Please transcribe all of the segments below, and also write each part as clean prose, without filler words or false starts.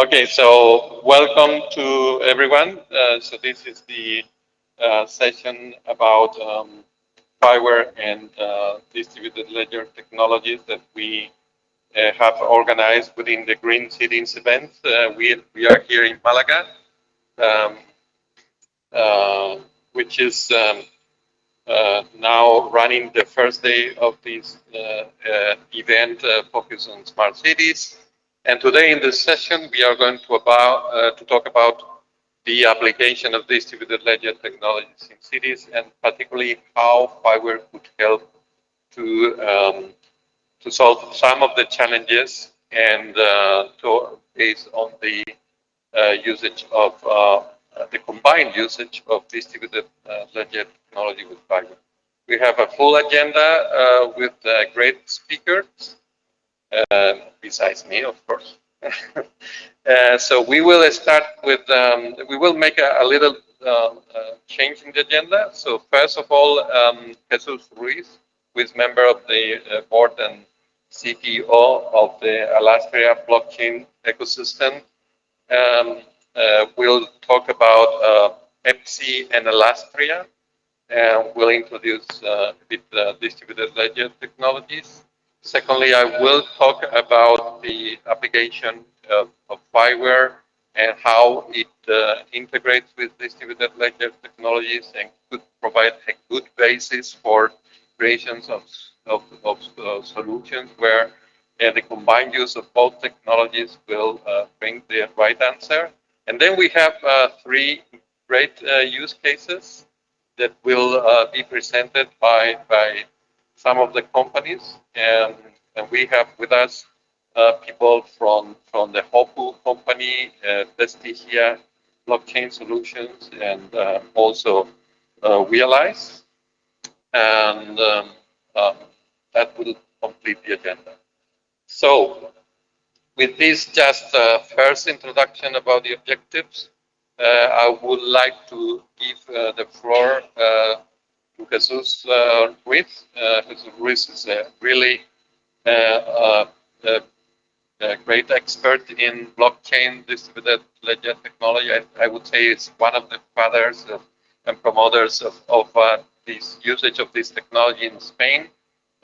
Okay, so welcome to everyone. So this is the session about FIWARE and distributed ledger technologies that we have organized within the Greencities event. We are here in Malaga, um, which is now running the first day of this event focused on smart cities. And today in this session, we are going to talk about the application of distributed ledger technologies in cities, and particularly how FIWARE could help to solve some of the challenges and based on the usage of the combined usage of distributed ledger technology with FIWARE. We have a full agenda with great speakers, besides me, of course. So we will start with, we will make a little change in the agenda. So first of all, Jesus Ruiz, who is member of the board and CTO of the Alastria blockchain ecosystem, we'll talk about EBSI and Alastria, and we'll introduce a bit distributed ledger technologies. Secondly, I will talk about the application of FIWARE and how it integrates with distributed ledger technologies and could provide a good basis for creations of solutions where the combined use of both technologies will bring the right answer. And then we have three great use cases that will be presented by some of the companies, and we have with us people from the HOPU company, Bestia blockchain solutions, and also Realize, and that will complete the agenda. So, with this just first introduction about the objectives, I would like to give the floor to Jesus Ruiz. Jesus Ruiz is a really a great expert in blockchain distributed ledger technology. I would say it's one of the fathers and promoters of this usage of this technology in Spain,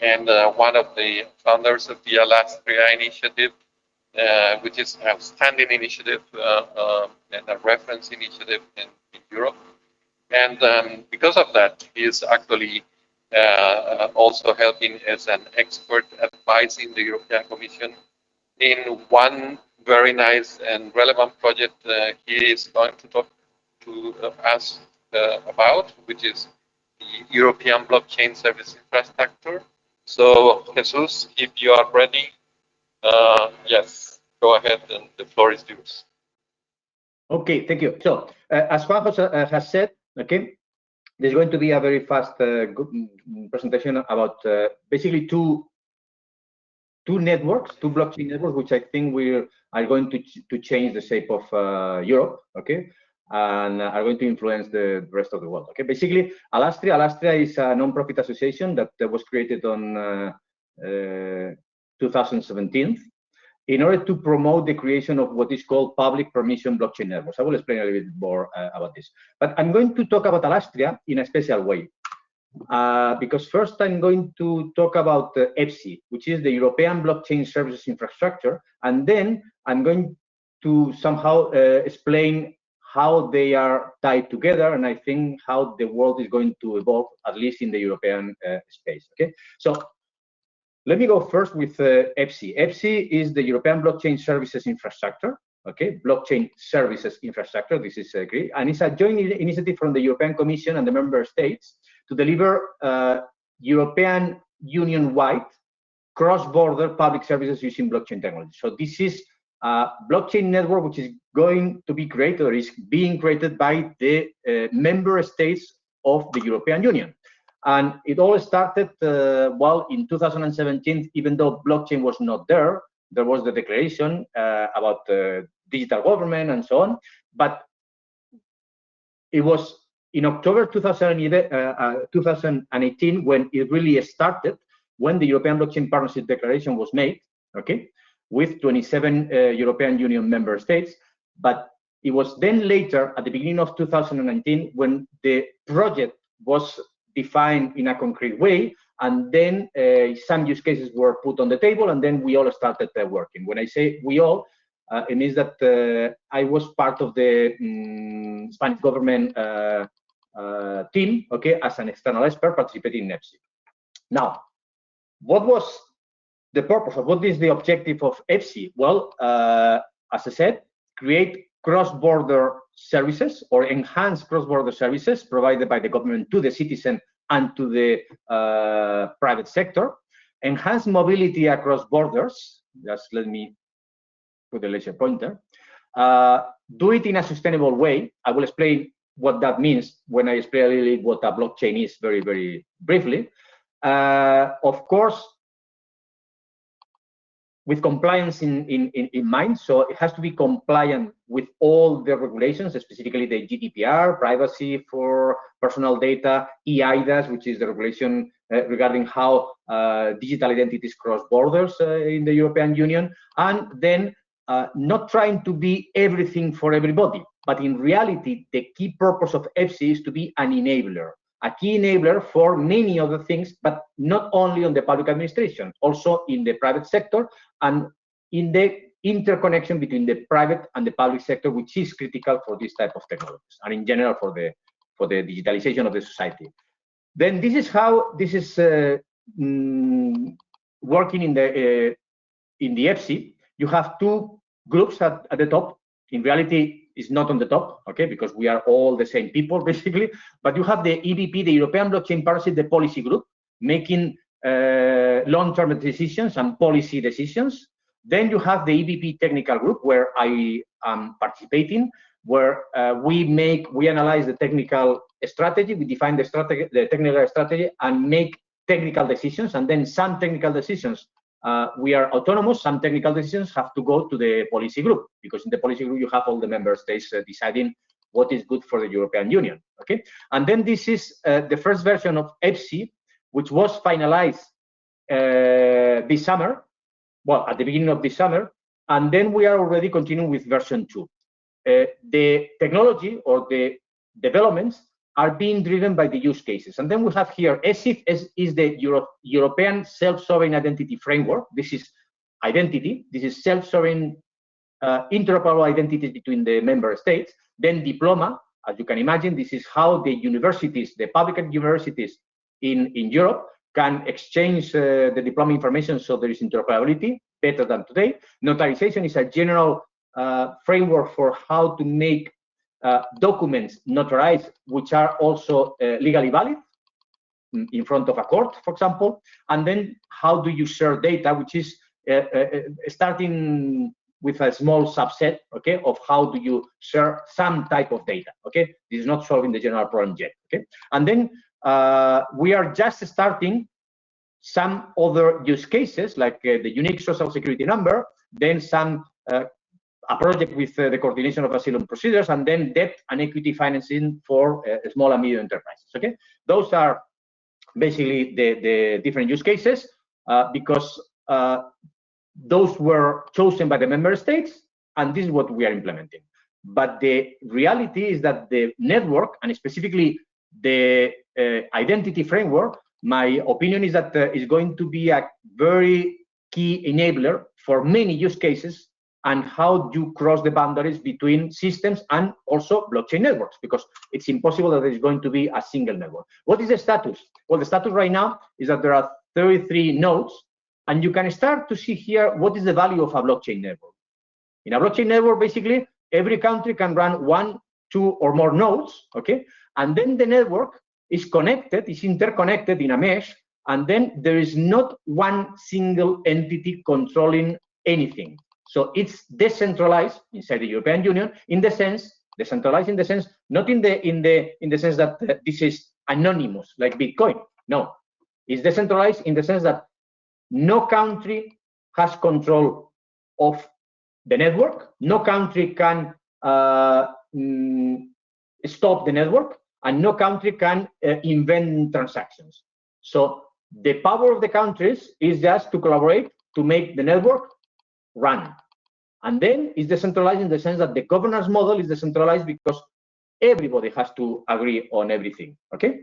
and one of the founders of the Alastria initiative, which is an outstanding initiative and a reference initiative in Europe. And because of that, he is actually also helping as an expert advising the European Commission in one very nice and relevant project he is going to talk to us about, which is the European blockchain service infrastructure. So, Jesus, if you are ready, yes, go ahead, and the floor is yours. Okay, thank you. So, as Juanjo has said, okay, there's going to be a very fast presentation about basically two networks, two blockchain networks, which I think we are going to change the shape of Europe, okay, and are going to influence the rest of the world. Okay, basically, Alastria is a non-profit association that was created on 2017 in order to promote the creation of what is called public permission blockchain networks. I will explain a little bit more about this. But I'm going to talk about Alastria in a special way. Because first I'm going to talk about EBSI, which is the European Blockchain Services Infrastructure, and then I'm going to somehow explain how they are tied together, and I think how the world is going to evolve, at least in the European space. Okay, so let me go first with EBSI. EBSI is the European Blockchain Services Infrastructure. Okay, blockchain services infrastructure. This is great, and it's a joint initiative from the European Commission and the member states to deliver European Union-wide cross-border public services using blockchain technology. So this is a blockchain network which is going to be created, or is being created by the member states of the European Union. And it all started, well, in 2017, even though blockchain was not there, there was the declaration about digital government and so on. But it was in October 2018 when it really started, when the European Blockchain Partnership Declaration was made, okay? with 27 European Union member states. But it was then later, at the beginning of 2019, when the project was defined in a concrete way, and then some use cases were put on the table, and then we all started working. When I say we all, it means that I was part of the Spanish government team, okay, as an external expert participating in EBSI. Now, what was the purpose, or what is the objective of EBSI? Well, as I said, create cross-border services or enhance cross-border services provided by the government to the citizen and to the private sector, enhance mobility across borders. Just let me put the laser pointer. Do it in a sustainable way. I will explain what that means when I explain a little bit what a blockchain is very, very briefly. Of course, with compliance in mind, so it has to be compliant with all the regulations, specifically the GDPR, privacy for personal data, eIDAS, which is the regulation regarding how digital identities cross borders in the European Union, and then not trying to be everything for everybody, but in reality, the key purpose of EBSI is to be an enabler, a key enabler for many other things, but not only on the public administration, also in the private sector and in the interconnection between the private and the public sector, which is critical for this type of technologies and in general for the digitalization of the society. Then this is how this is working in the EBSI. You have two groups at the top. In reality, it's not on the top, okay, because we are all the same people basically. But you have the EBP, the European Blockchain Partnership, the policy group, making long-term decisions and policy decisions. Then you have the EBP technical group, where I am participating, where we analyze the technical strategy, we define the technical strategy, and make technical decisions. And then some technical decisions we are autonomous. Some technical decisions have to go to the policy group, because in the policy group you have all the member states deciding what is good for the European Union. Okay, and then this is the first version of EBSI, which was finalized this summer, well, at the beginning of this summer, and then we are already continuing with version 2. The technology or the developments are being driven by the use cases. And then we have here, ESIF is the European Self-Sovereign Identity Framework. This is identity. This is self-sovereign interoperable identities between the member states. Then diploma, as you can imagine, this is how the universities, the public universities in Europe can exchange the diploma information, so there is interoperability better than today. Notarization is a general framework for how to make documents notarized, which are also legally valid in front of a court, for example. And then how do you share data, which is starting with a small subset, okay, of how do you share some type of data, okay? This is not solving the general problem yet, okay? And then we are just starting some other use cases, like the unique social security number, then some a project with the coordination of asylum procedures, and then debt and equity financing for small and medium enterprises. Okay, those are basically the different use cases because those were chosen by the member states, and this is what we are implementing. But the reality is that the network, and specifically the identity framework, my opinion is that is going to be a very key enabler for many use cases and how you cross the boundaries between systems and also blockchain networks, because it's impossible that there is going to be a single network. What is the status? Well, the status right now is that there are 33 nodes, and you can start to see here what is the value of a blockchain network. In a blockchain network, basically, every country can run 1, 2, or more nodes, okay? And then the network is connected, is interconnected in a mesh, and then there is not one single entity controlling anything. So it's decentralized inside the European Union in the sense, decentralized in the sense, not in the sense that this is anonymous like Bitcoin. No, it's decentralized in the sense that no country has control of the network. No country can stop the network, and no country can invent transactions. So the power of the countries is just to collaborate to make the network run. And then it's decentralized in the sense that the governance model is decentralized because everybody has to agree on everything, okay?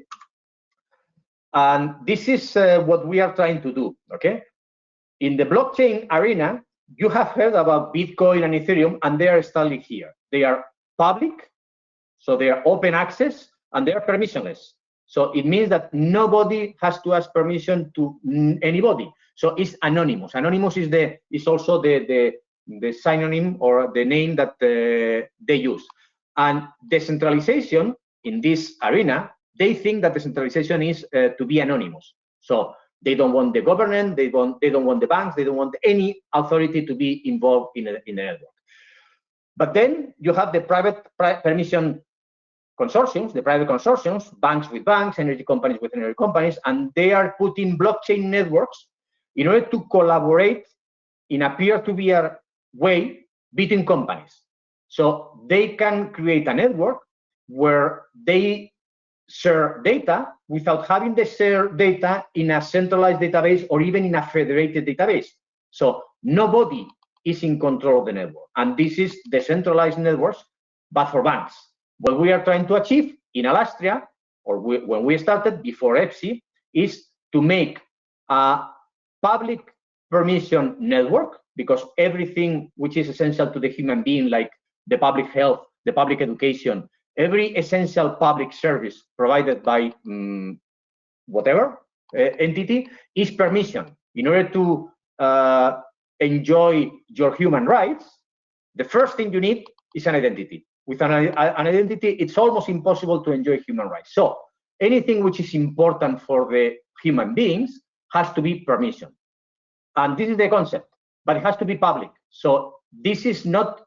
And this is what we are trying to do, okay? In the blockchain arena, you have heard about Bitcoin and Ethereum, and they are starting here. They are public, so they are open access, and they are permissionless. So it means that nobody has to ask permission to anybody. So it's anonymous. Anonymous is also the synonym or the name that they use. And decentralization in this arena, they think that decentralization is to be anonymous. So they don't want the government, they don't want the banks, they don't want any authority to be involved in the network. But then you have the private permission consortiums, the private consortiums, banks with banks, energy companies with energy companies, and they are putting blockchain networks in order to collaborate in a peer-to-peer way between companies. So they can create a network where they share data without having to share data in a centralized database or even in a federated database. So nobody is in control of the network. And this is decentralized networks, but for banks. What we are trying to achieve in Alastria, or when we started before EBSI, is to make a public permission network, because everything which is essential to the human being, like the public health, the public education, every essential public service provided by whatever entity is permission. In order to enjoy your human rights, the first thing you need is an identity. With an identity, it's almost impossible to enjoy human rights. So anything which is important for the human beings has to be permission. And this is the concept, but it has to be public. So this is not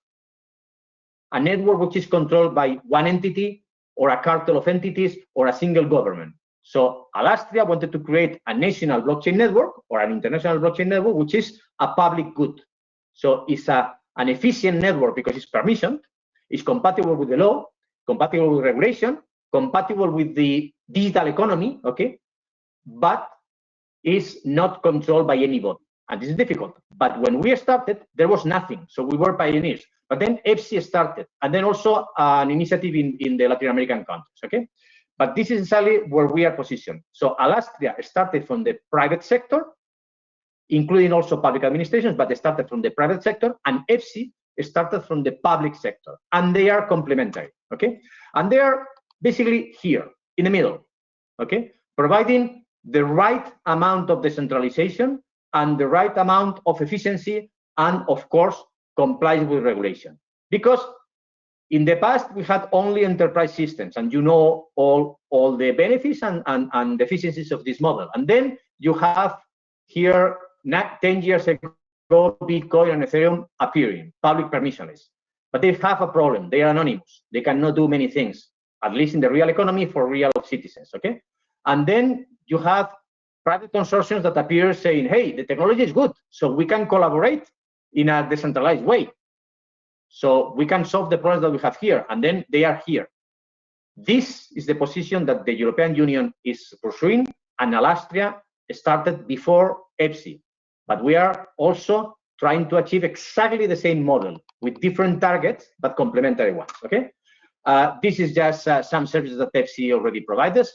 a network which is controlled by one entity or a cartel of entities or a single government. So Alastria wanted to create a national blockchain network or an international blockchain network, which is a public good. So it's an efficient network because it's permissioned, it's compatible with the law, compatible with regulation, compatible with the digital economy, okay? But is not controlled by anybody. And this is difficult. But when we started, there was nothing. So we were pioneers. But then EBSI started, and then also an initiative in the Latin American countries, okay? But this is exactly where we are positioned. So Alastria started from the private sector, including also public administrations, but they started from the private sector, and EBSI started from the public sector, and they are complementary, okay? And they are basically here, in the middle, okay? Providing the right amount of decentralization and the right amount of efficiency, and of course, complies with regulation. Because in the past, we had only enterprise systems, and you know all the benefits and deficiencies of this model. And then you have here, 10 years ago, Bitcoin and Ethereum appearing, public permissionless. But they have a problem. They are anonymous. They cannot do many things, at least in the real economy for real citizens, okay? And then you have private consortiums that appear saying, hey, the technology is good, so we can collaborate in a decentralized way. So we can solve the problems that we have here, and then they are here. This is the position that the European Union is pursuing, and Alastria started before EBSI. But we are also trying to achieve exactly the same model with different targets, but complementary ones, okay? This is just some services that EBSI already provides,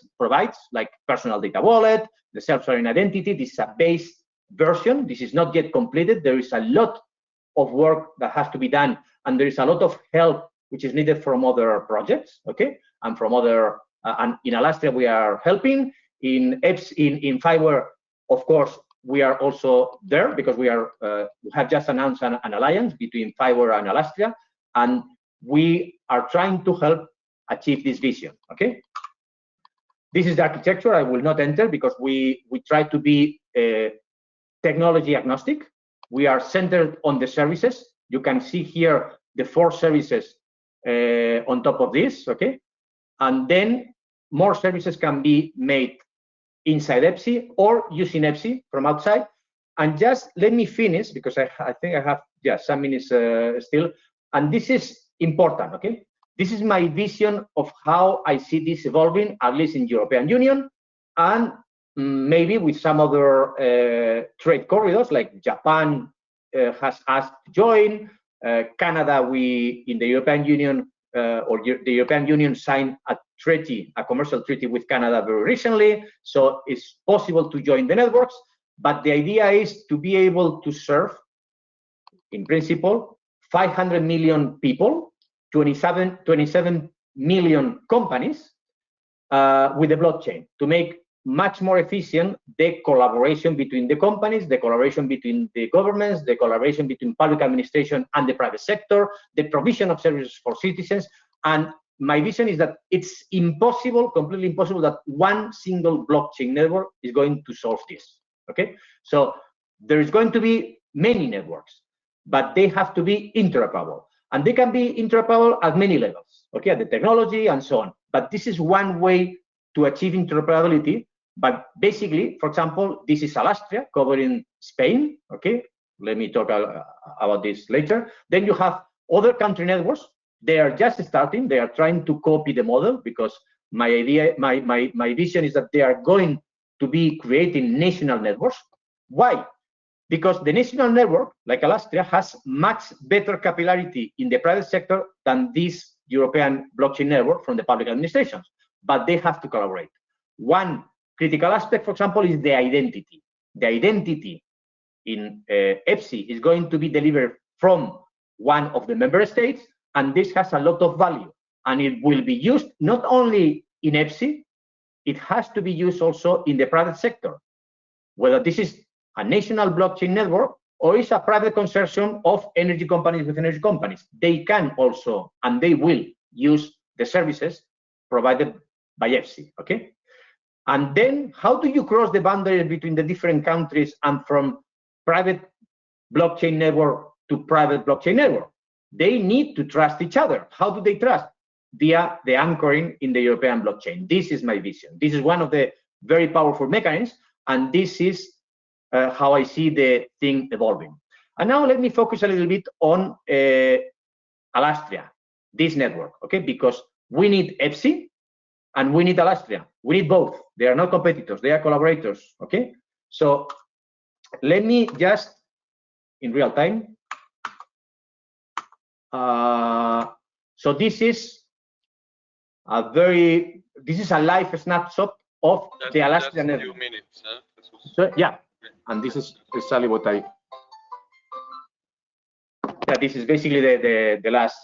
like personal data wallet, the self-sovereign identity. This is a base version. This is not yet completed. There is a lot of work that has to be done, and there is a lot of help which is needed from other projects, okay? And from other, and in Alastria we are helping. In FIWARE, of course, we are also there because we have just announced an alliance between FIWARE and Alastria, and we are trying to help achieve this vision, okay? This is the architecture. I will not enter because we try to be technology agnostic. We are centered on the services. You can see here the 4 services on top of this, okay? And then more services can be made inside EBSI or using EBSI from outside. And just let me finish because I think I have some minutes still. And this is important, okay? This is my vision of how I see this evolving, at least in European Union, and maybe with some other trade corridors like Japan has asked to join. Canada, we in the European Union the European Union signed a treaty, a commercial treaty with Canada very recently, so it's possible to join the networks. But the idea is to be able to serve, in principle, 500 million people, 27 million companies with the blockchain to make much more efficient the collaboration between the companies, the collaboration between the governments, the collaboration between public administration and the private sector, the provision of services for citizens. And my vision is that it's impossible, completely impossible, that one single blockchain network is going to solve this. Okay, so there is going to be many networks, but they have to be interoperable, and they can be interoperable at many levels. Okay, at the technology and so on. But this is one way to achieve interoperability. But basically, for example, this is Alastria covering Spain. Okay, let me talk about this later. Then you have other country networks. They are just starting. They are trying to copy the model, because my idea, my vision is that they are going to be creating national networks. Why? Because the national network, like Alastria, has much better capillarity in the private sector than this European blockchain network from the public administrations. But they have to collaborate. One critical aspect, for example, is the identity. The identity in EBSI is going to be delivered from one of the member states, and this has a lot of value. And it will be used not only in EBSI, it has to be used also in the private sector. Whether this is a national blockchain network or is a private consortium of energy companies with energy companies, they can also, and they will, use the services provided by EBSI. Okay. And then how do you cross the boundary between the different countries and from private blockchain network to private blockchain network? They need to trust each other. How do they trust? Via the anchoring in the European blockchain. This is my vision. This is one of the very powerful mechanisms, and this is how I see the thing evolving. And now let me focus a little bit on Alastria, this network, okay? Because we need EBSI and we need Alastria. We need both. They are not competitors, they are collaborators, okay? So let me just, in real time, so this is a live snapshot of the Alastria network. 2 minutes, huh? So yeah, and this is exactly what I. Yeah, this is basically the last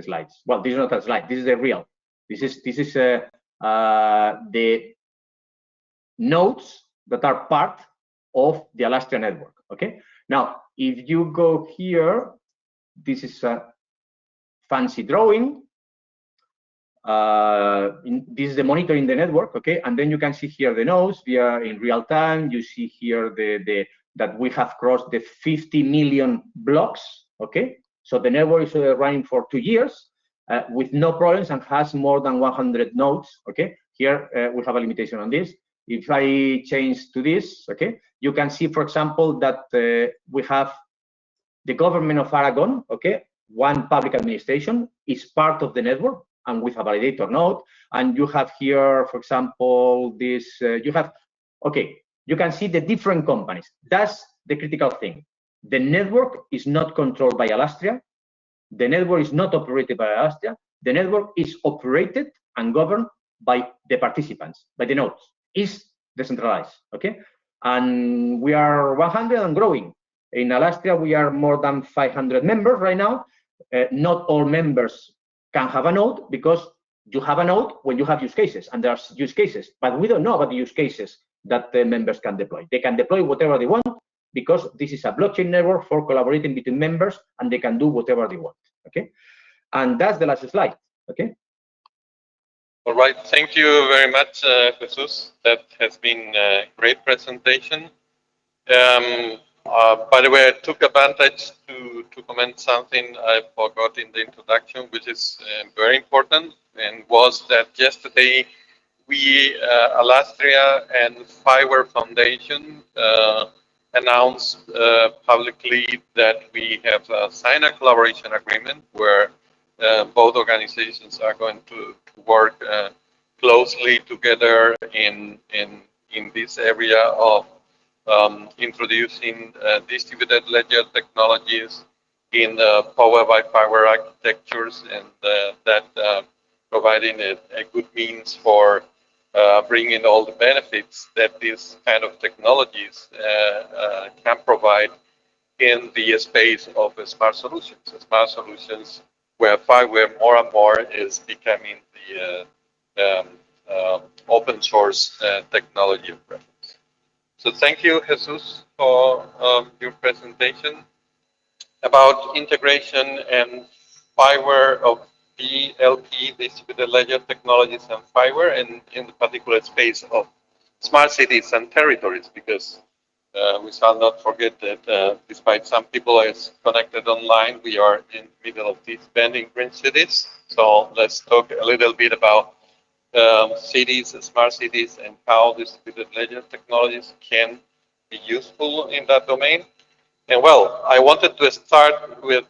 slides. Well, this is not a slide. This is the real. This is the nodes that are part of the Alastria network. Okay. Now, if you go here, this is a fancy drawing. This is the monitoring the network, okay, and then you can see here the nodes via in real time. You see here that we have crossed the 50 million blocks, okay. So the network is running for 2 years with no problems and has more than 100 nodes, okay. Here we have a limitation on this. If I change to this, okay, you can see, for example, that we have the government of Aragon, okay, one public administration is part of the network and with a validator node. And you have here, for example, this, you have, okay, you can see the different companies. That's the critical thing. The network is not controlled by Alastria. The network is not operated by Alastria. The network is operated and governed by the participants, by the nodes. It's decentralized, okay? And we are 100 and growing. In Alastria, we are more than 500 members right now. Not all members can have a node, because you have a node when you have use cases, and there's use cases, but we don't know about the use cases that the members can deploy. They can deploy whatever they want, because this is a blockchain network for collaborating between members, and they can do whatever they want, okay? And that's the last slide, okay? All right, thank you very much, Jesus. That has been a great presentation. By the way, I took advantage to comment something I forgot in the introduction, which is very important, and was that yesterday we, Alastria and FIWARE Foundation, announced publicly that we have signed a collaboration agreement where both organizations are going to work closely together in this area of introducing distributed ledger technologies in Power by FIWARE architectures, and that providing a good means for bringing all the benefits that these kind of technologies can provide in the space of smart solutions. Smart solutions where FIWARE more and more is becoming the open source technology of reference. So thank you, Jesus, for your presentation about integration and FIWARE of DLT, distributed ledger technologies, and FIWARE, and in the particular space of smart cities and territories, because we shall not forget that despite some people is connected online, we are in the middle of this bending Greencities. So let's talk a little bit about cities, smart cities, and how distributed ledger technologies can be useful in that domain. And well, I wanted to start with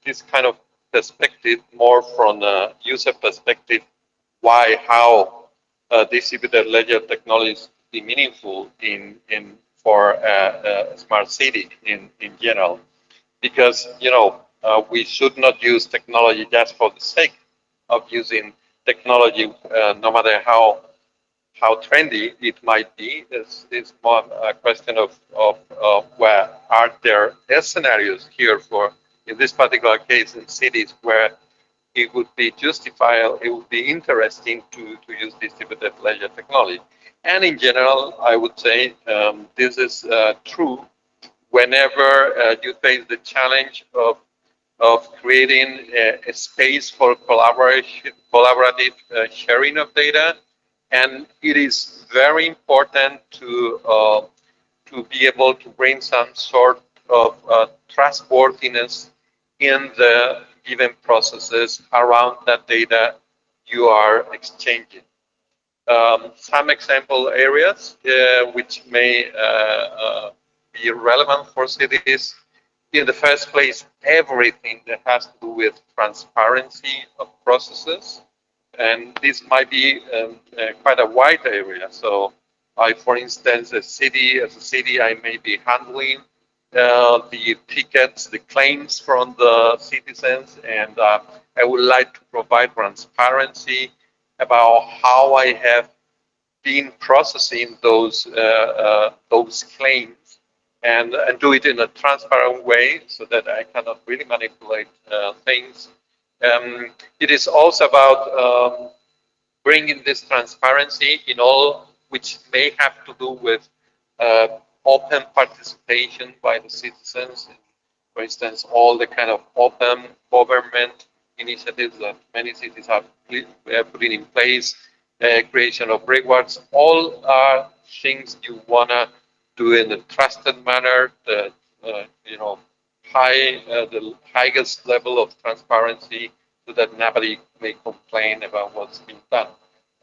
this kind of perspective, more from a user perspective, why, how distributed ledger technologies be meaningful for a smart city in general. Because, you know, we should not use technology just for the sake of using technology, no matter how trendy it might be. It's more a question of where are there scenarios here for, in this particular case, in cities where it would be justifiable, it would be interesting to use distributed ledger technology. And in general, I would say this is true whenever you face the challenge of creating a space for collaborative sharing of data. And it is very important to be able to bring some sort of trustworthiness in the given processes around that data you are exchanging. Some example areas which may be relevant for cities. In the first place, everything that has to do with transparency of processes. And this might be quite a wide area. So for instance, as a city, I may be handling the tickets, the claims from the citizens, and I would like to provide transparency about how I have been processing those claims, and do it in a transparent way so that I cannot really manipulate things. It is also about bringing this transparency in all which may have to do with open participation by the citizens. For instance, all the kind of open government initiatives that many cities have put in place, creation of rewards, all are things you wanna do in a trusted manner. The highest level of transparency, so that nobody may complain about what's being done.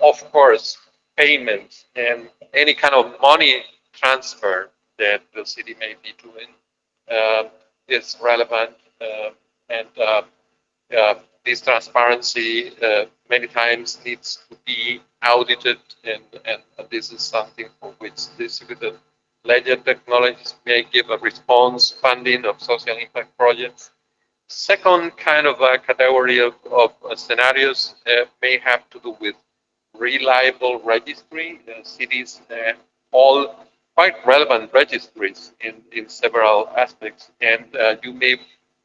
Of course, payments and any kind of money transfer that the city may be doing is relevant, and this transparency many times needs to be audited, and this is something for which distributed ledger technologies may give a response funding of social impact projects. Second kind of a category of scenarios may have to do with reliable registry. Cities, all quite relevant registries in several aspects, and you may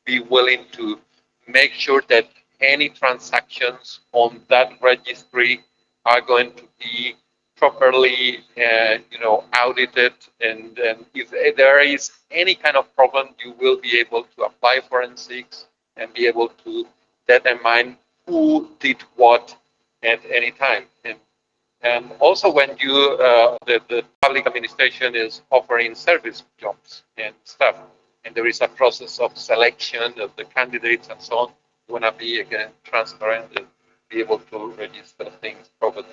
be willing to make sure that any transactions on that registry are going to be properly audited, and if there is any kind of problem, you will be able to apply forensics and be able to determine who did what at any time. And also when you the public administration is offering service jobs and stuff, and there is a process of selection of the candidates and so on, you want to be again transparent and be able to register things properly.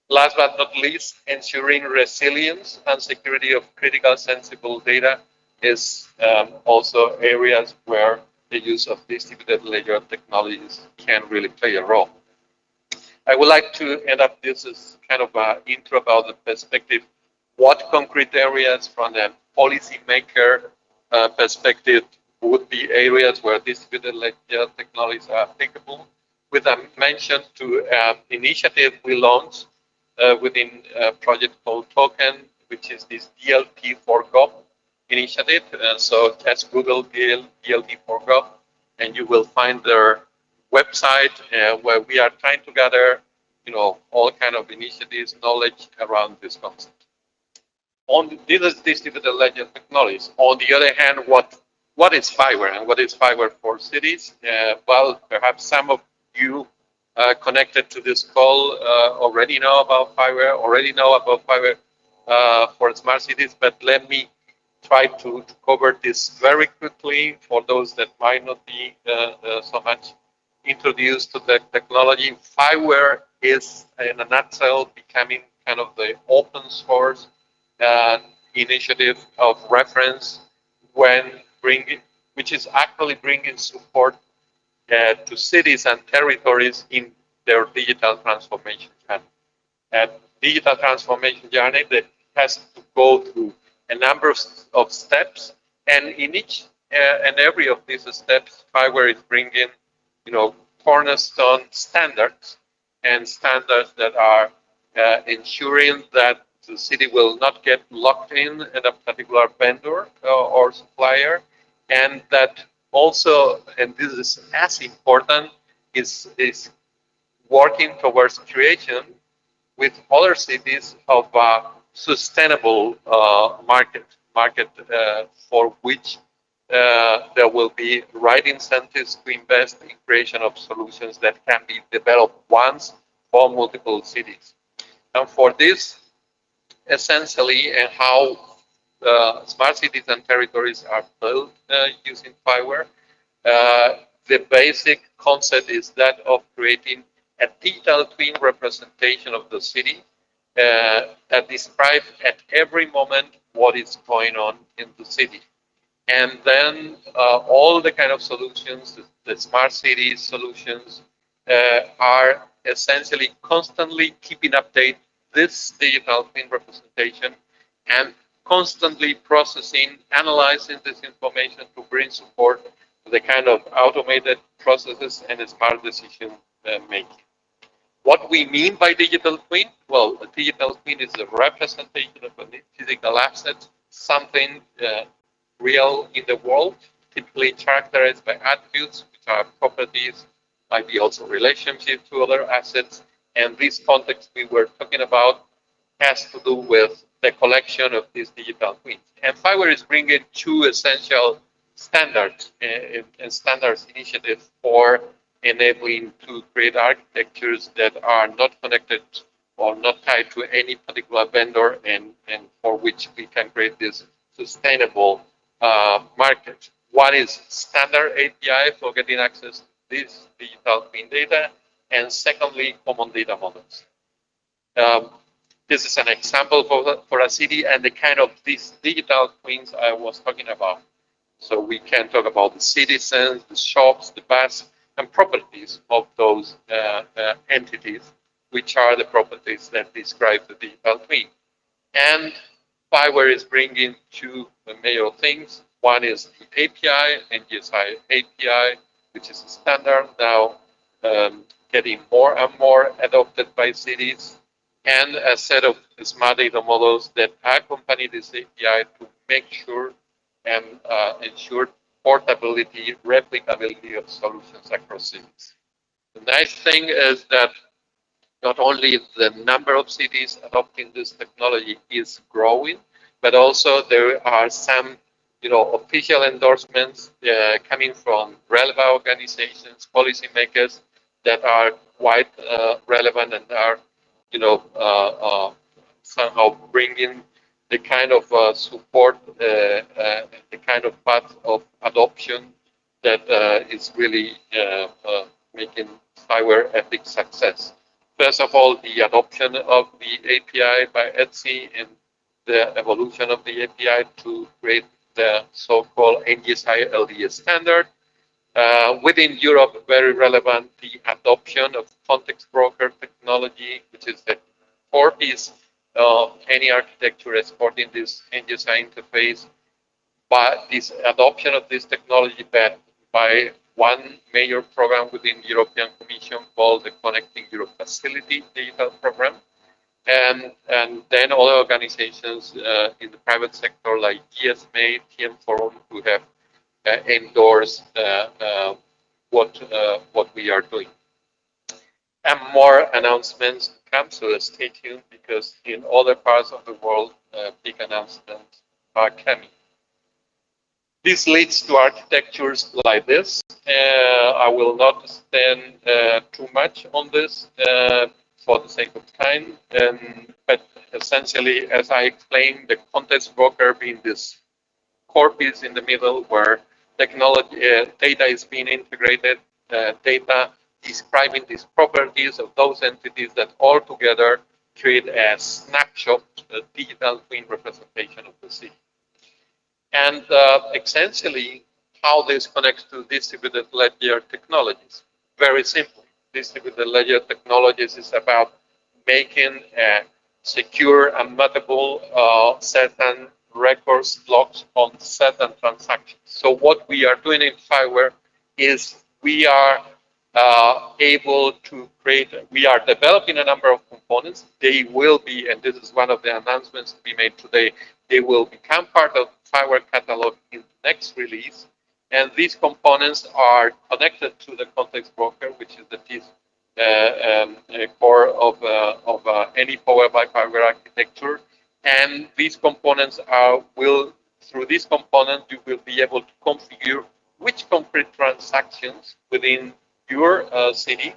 Last but not least, ensuring resilience and security of critical sensible data is also areas where the use of distributed ledger technologies can really play a role. I would like to end up this as kind of an intro about the perspective what concrete areas from a policymaker perspective would be areas where distributed ledger technologies are applicable, with a mention to initiative we launched within a project called Token, which is this DLT for Gov initiative. So just Google DLT for Gov, and you will find their website where we are trying to gather, all kind of initiatives, knowledge around this concept. On this distributed ledger technologies. On the other hand, what is FIWARE and what is FIWARE for cities? Well, perhaps some of you connected to this call already know about FIWARE for smart cities, but let me try to cover this very quickly for those that might not be so much introduced to the technology. FIWARE is, in a nutshell, becoming kind of the open source initiative of reference which is actually bringing support to cities and territories in their digital transformation journey. Digital transformation journey that has to go through a number of steps, and in each and every of these steps, FIWARE is bringing, cornerstone standards and standards that are ensuring that the city will not get locked in a particular vendor or supplier, and that also, and this is as important, is working towards creation with other cities of a sustainable market for which there will be right incentives to invest in creation of solutions that can be developed once for multiple cities. And for this, essentially, and how smart cities and territories are built using FIWARE, the basic concept is that of creating a digital twin representation of the city that describes at every moment what is going on in the city. And then all the kind of solutions, the smart cities solutions, are essentially constantly keeping update this digital twin representation and constantly processing, analyzing this information to bring support to the kind of automated processes and smart decision making. What we mean by digital twin? Well, a digital twin is a representation of a physical asset, something real in the world, typically characterized by attributes, which are properties, might be also relationship to other assets. And this context we were talking about has to do with the collection of these digital twins. And FIWARE is bringing two essential standards and standards initiatives for enabling to create architectures that are not connected or not tied to any particular vendor, and for which we can create this sustainable market. One is standard API for getting access to this digital twin data, and secondly, common data models. This is an example for a city and the kind of these digital twins I was talking about. So we can talk about the citizens, the shops, the bus, and properties of those entities, which are the properties that describe the digital twin. And FIWARE is bringing two major things. One is the API, NGSI API, which is a standard now getting more and more adopted by cities, and a set of smart data models that accompany this API to make sure and ensure portability, replicability of solutions across cities. The nice thing is that not only the number of cities adopting this technology is growing, but also there are some, official endorsements coming from relevant organizations, policymakers that are quite relevant and are, somehow bringing the kind of support, the kind of path of adoption that is really making FIWARE a big success. First of all, the adoption of the API by EBSI and the evolution of the API to create the so-called NGSI LD standard. Within Europe, very relevant, the adoption of context broker technology, which is the core piece any architecture exporting this end-user interface, but this adoption of this technology by one major program within the European Commission called the Connecting Europe Facility digital program, and then other organizations in the private sector like ESMA, TM Forum, who have endorsed what we are doing. And more announcements come, so stay tuned, because in other parts of the world, big announcements are coming. This leads to architectures like this. I will not spend too much on this for the sake of time, but essentially, as I explained, the context broker being this core piece in the middle where technology data is being integrated, data describing these properties of those entities that all together create a snapshot, a digital twin representation of the city. And essentially, how this connects to distributed ledger technologies. Very simply, distributed ledger technologies is about making a secure and mutable certain records blocks on certain transactions. So what we are doing in FIWARE is we are able to create, we are developing a number of components. They will be, and this is one of the announcements to be made today, they will become part of FIWARE catalog in the next release. And these components are connected to the context broker, which is the core of any Powered by FIWARE architecture. And these components through these components, you will be able to configure which concrete transactions within your city,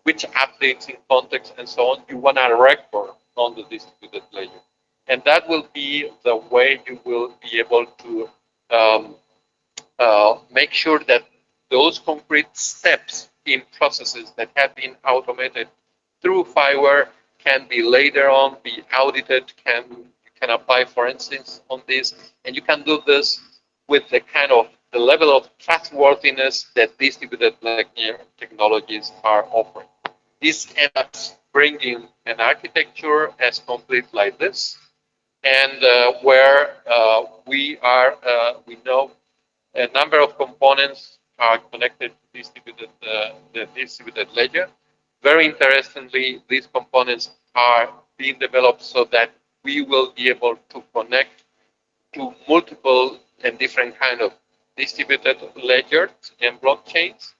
which updates in context and so on, you want to record on the distributed ledger. And that will be the way you will be able to make sure that those concrete steps in processes that have been automated through FIWARE can be later on be audited, you can apply forensics on this, and you can do this with the the level of trustworthiness that distributed ledger technologies are offering. This ends up bringing an architecture as complete like this, and where we know a number of components are connected to the distributed ledger. Very interestingly, these components are being developed so that we will be able to connect to multiple and different kind of distributed ledgers and blockchains.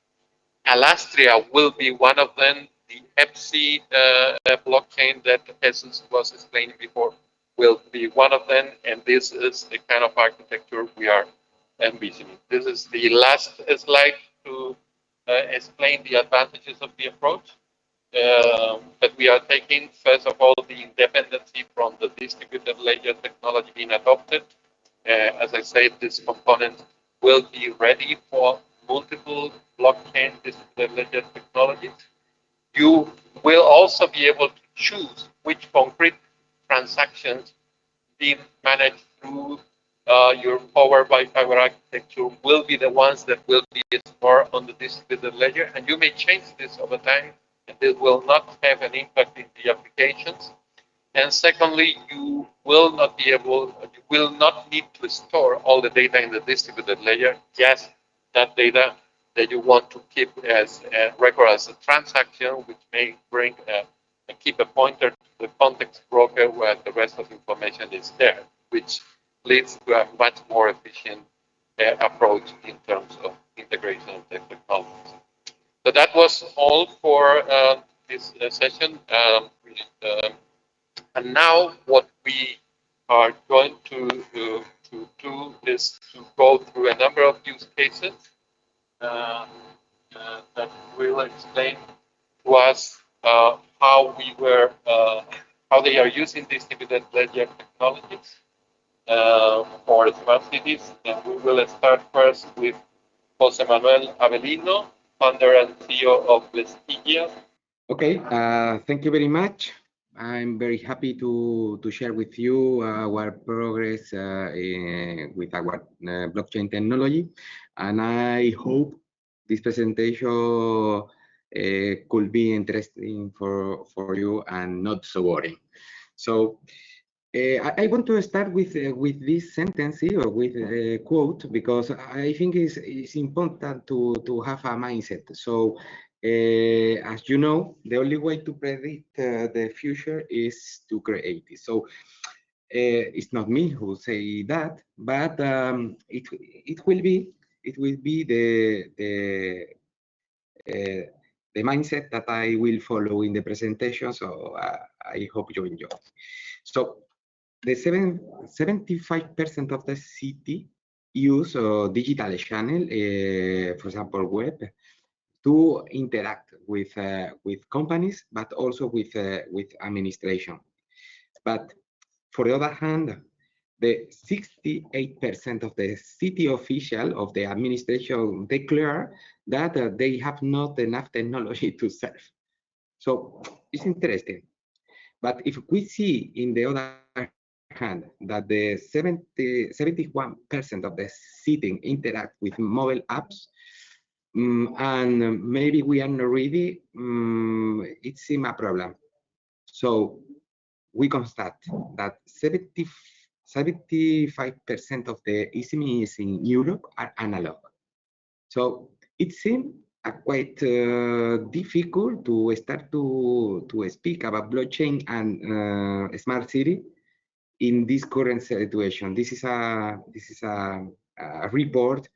Alastria will be one of them. The EBSI blockchain that Jesus was explaining before will be one of them, and this is the kind of architecture we are envisioning. This is the last slide to explain the advantages of the approach. But we are taking, first of all, the independency from the distributed ledger technology being adopted. As I said, this component will be ready for multiple blockchain distributed ledger technologies. You will also be able to choose which concrete transactions being managed through your Powered by FIWARE architecture will be the ones that will be stored on the distributed ledger, and you may change this over time, and this will not have an impact in the applications. And secondly, you will not need to store all the data in the distributed ledger, just that data that you want to keep as a record as a transaction, which may keep a pointer to the context broker where the rest of the information is there, which leads to a much more efficient approach in terms of integration of the technologies. So that was all for this session. And now what we are going to do is to go through a number of use cases that will explain to us how they are using distributed ledger technologies for smart cities. And we will start first with Jose Manuel Avelino, founder and CEO of Bestia. Okay, thank you very much. I'm very happy to share with you our progress with our blockchain technology, and I hope this presentation could be interesting for you and not so boring. So I want to start with this sentence or with a quote, because I think it's important to have a mindset. So as you know, the only way to predict the future is to create it. So it's not me who say that, but it will be the mindset that I will follow in the presentation. So I hope you enjoy. So the 75% of the city use digital channel, for example, web, to interact with companies, but also with administration. But for the other hand, the 68% of the city official of the administration declare that they have not enough technology to serve. So it's interesting. But if we see in the other hand that the 71% of the city interact with mobile apps, and maybe we are not ready, it seems a problem. So we constate that 75% of the SMEs in Europe are analog. So it seems quite difficult to start to speak about blockchain and smart city in this current situation. This is a report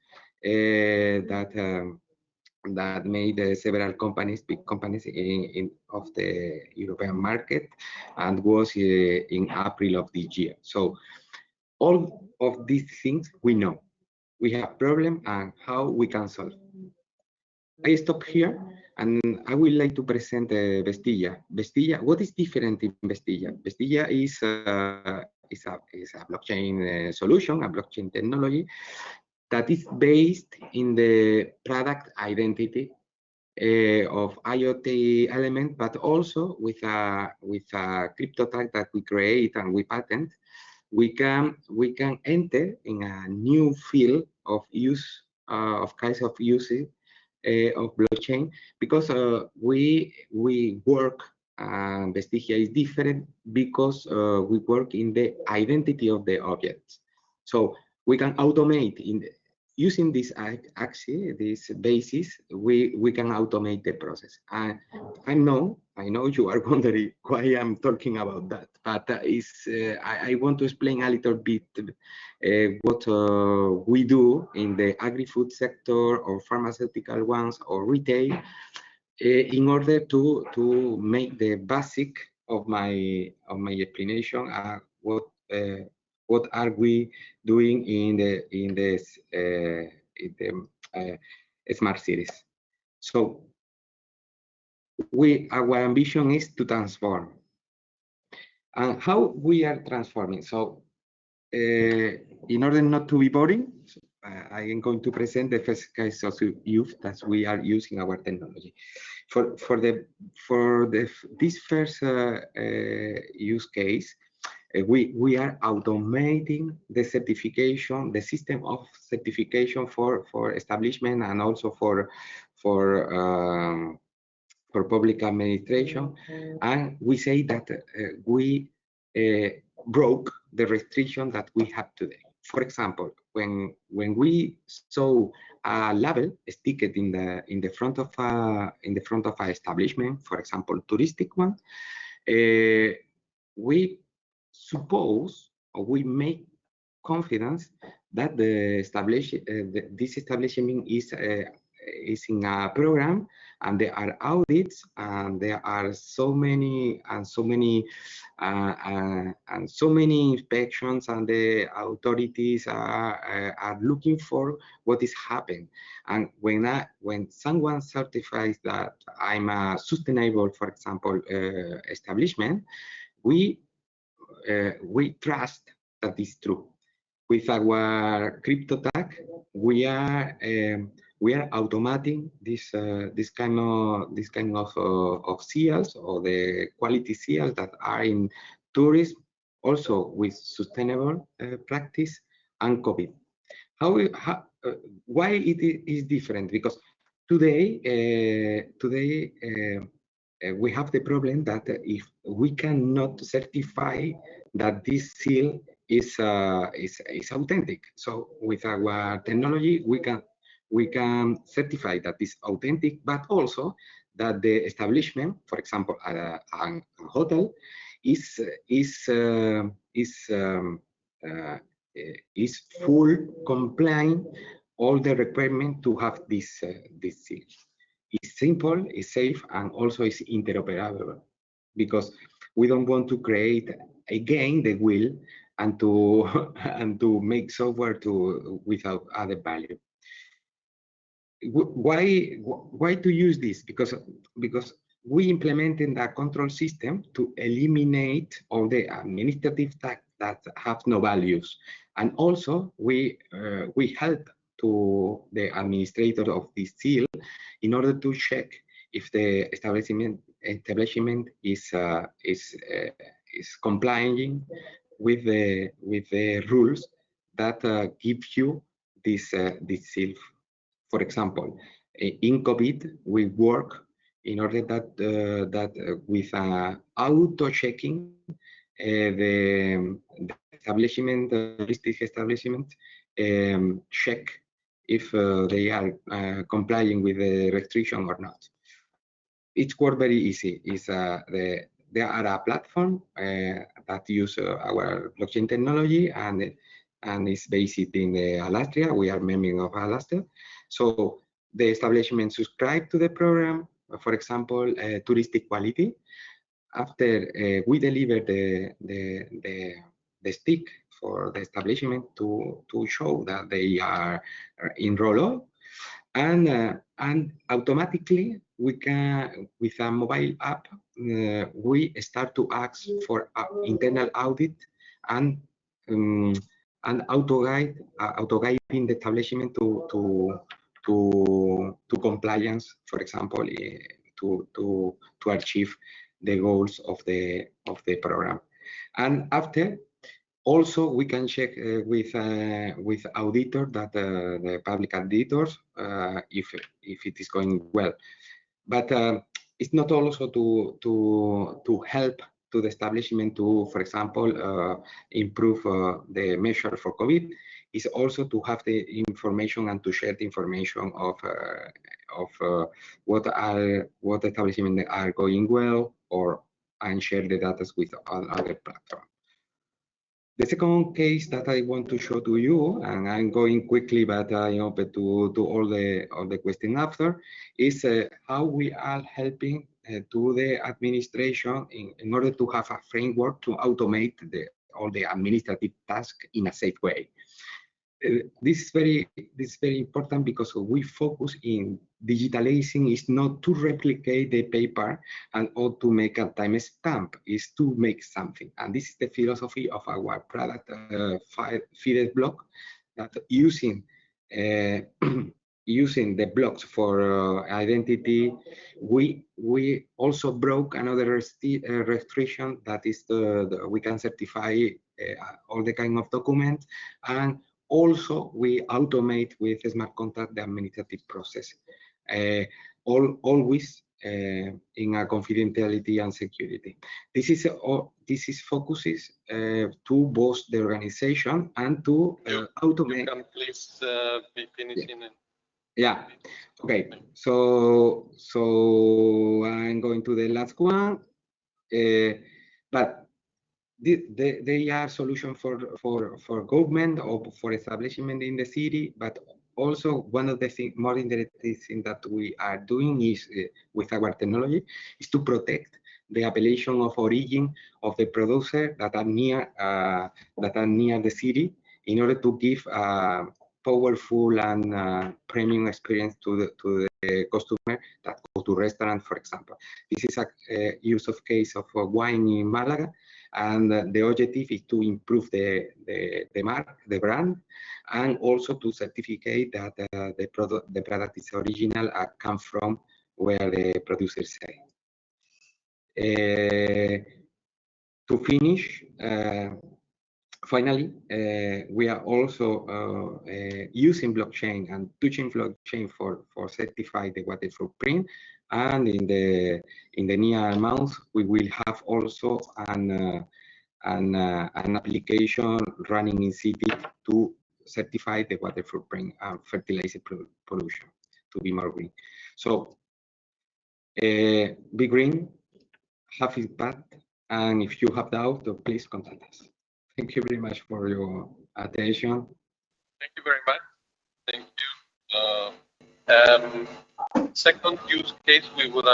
that made several companies, big companies of the European market, and was in April of this year. So all of these things we know. We have problem and how we can solve. I stop here, and I would like to present Bestia. Bestia, what is different in Bestia? Bestia is a blockchain solution, a blockchain technology that is based in the product identity of IoT element, but also with a crypto tag that we create and we patent. We can enter in a new field of use of kinds of uses of blockchain, because we work, Bestia is different because we work in the identity of the objects. So we can automate using this axis, this basis, we can automate the process. And I know you are wondering why I'm talking about that, but I want to explain a little bit what we do in the agri-food sector or pharmaceutical ones or retail in order to make the basic of my explanation what are we doing in the smart cities. So our ambition is to transform. And how we are transforming? So in order not to be boring, I am going to present the first case of use that we are using our technology. For this first use case, we are automating the certification, the system of certification for establishment and also for public administration. And we say that we broke the restriction that we have today. For example, when we saw a label sticked in the front of a establishment, for example, touristic one, we suppose or we make confidence that this establishment is in a program, and there are audits, and there are so many inspections, and the authorities are looking for what is happening. And when someone certifies that I'm a sustainable, for example, establishment, we trust that is true. With our crypto tag, we are automating this kind of seals, or the quality seals that are in tourism, also with sustainable practice and COVID. Why it is different? Because today we have the problem that if we cannot certify that this seal is authentic. So with our technology, we can certify that it's authentic, but also that the establishment, for example, a hotel, is full complying all the requirement to have this seal. It's simple, it's safe, and also it's interoperable, because we don't want to create again the wheel and to and to make software without added value. Why to use this? Because we implemented a control system to eliminate all the administrative tasks that have no values, and also we help to the administrator of this seal in order to check if the establishment is complying with the rules that give you this seal. For example, in COVID, we work in order that with auto checking the establishment, listed establishment, check if they are complying with the restriction or not. It's work very easy. There are a platform that use our blockchain technology, and it's based in Alastria. We are member of Alastria. So the establishment subscribe to the program. For example, touristic quality. After we deliver the stick for the establishment to show that they are enrolled, and automatically we can, with a mobile app, we start to ask for internal audit and auto-guiding the establishment to compliance, for example, to achieve the goals of the program. And after, also we can check with auditor, that the public auditors, if it is going well. But it's not also to help to the establishment to, for example, improve the measure for COVID. Is also to have the information and to share the information of what establishments are going well, and share the data with other platforms. The second case that I want to show to you, and I'm going quickly, but I'm open to all the question after, is how we are helping to the administration in order to have a framework to automate all the administrative tasks in a safe way. This is very important, because we focus in digitalizing is not to replicate the paper or to make a timestamp, is to make something. And this is the philosophy of our product, FIWARE block, that using using the blocks for identity, we also broke another restriction, that is we can certify all the kind of documents, and also we automate with smart contract the administrative process, always in a confidentiality and security. This is focuses to both the organization and to automate. You can please be finishing. Yeah. Okay. So I'm going to the last one, but they are solution for government or for establishment in the city. But also one of the more interesting things that we are doing is with our technology is to protect the appellation of origin of the producer that are near the city, in order to give powerful and premium experience to the customer that go to restaurant, for example. This is a use of case of wine in Malaga, and the objective is to improve the brand, and also to certificate that the product is original and come from where the producers say. To finish, Finally, we are also using blockchain and touching blockchain for certify the water footprint. And in the near months, we will have also an application running in city to certify the water footprint and fertilizer pollution to be more green. So be green, have impact, and if you have doubt, please contact us. Thank you very much for your attention. Thank you very much. Thank you. Second use case we would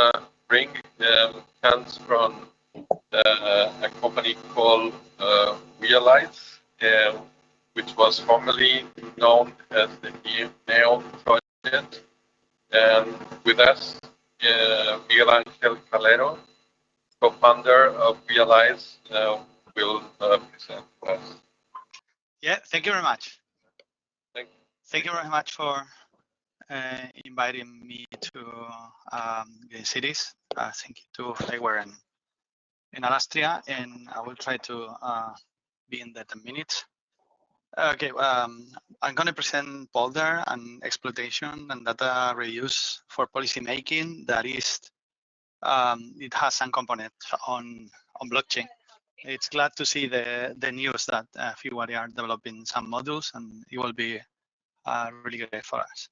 bring comes from a company called Realize, which was formerly known as the NEON project. And with us, Miguel Angel Calero, co-founder of Realize, will present to us. Yeah, thank you very much. Thank you. Thank you very much for inviting me to Greencities. Thank you to FIWARE in Alastria, and I will try to be in that 10 minutes. Okay, I'm going to present Polder and exploitation and data reuse for policymaking. That is, it has some components on blockchain. It's glad to see the news that FIWARE are developing some modules, and it will be really great for us.